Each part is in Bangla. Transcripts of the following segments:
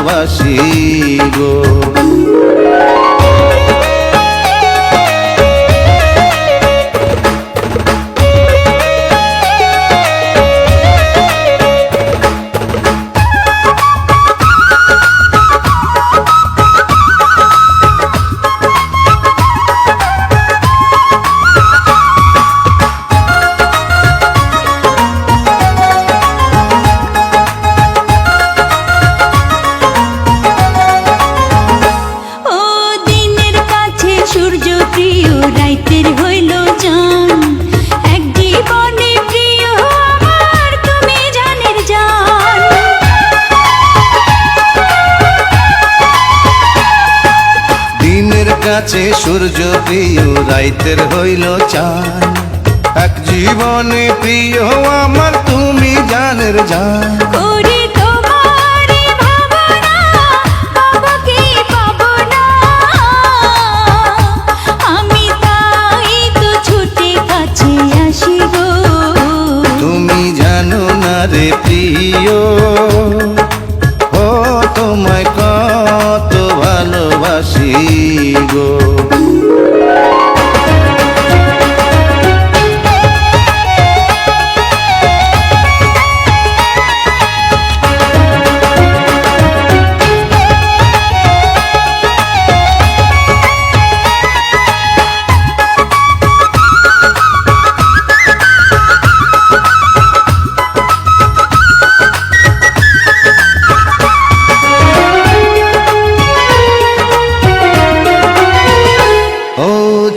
ভালোবাসি গো। রাইতের হইল জান, এক জীবনে প্রিয় আমার তুমি জানের জান। দিনের কাছে সূর্য প্রিয়, রাইতের হইল চাঁদ, এক জীবনে প্রিয় আমার তুমি জানের জান। রে প্রিয় ও তোমায় কত ভালোবাসি গো।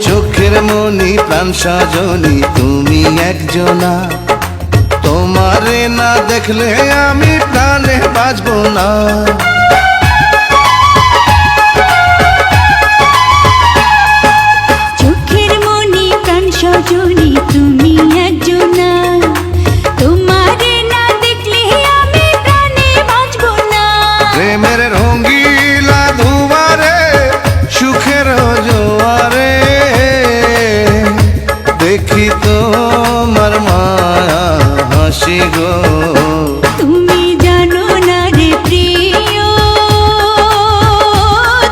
চোখের মনি প্রাণ সজনী তুমি একজনা, তোমারে না দেখলে আমি প্রাণে বাঁচবো না। চোখের মনি প্রাণ সজনী তুমি একজনা, তোমারে না দেখলে আমি প্রাণে বাঁচবো না। প্রেমের রঙ্গিলা দুয়ারে সুখের জোয়ারে দেখি তোমার মায়া হাসি গো। তুমি জানো না রে প্রিয়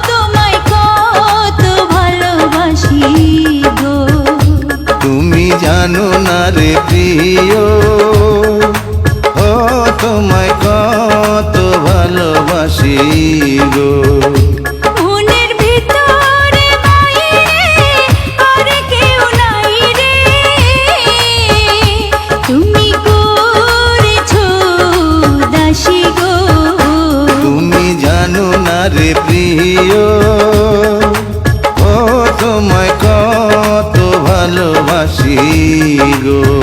তোমায় কত ভালোবাসি গো। তুমি জানো না রে প্রিয় ও তোমায় কত ভালোবাসি গো। রে প্রিয় ও তোমায় কত ভালোবাসি গো।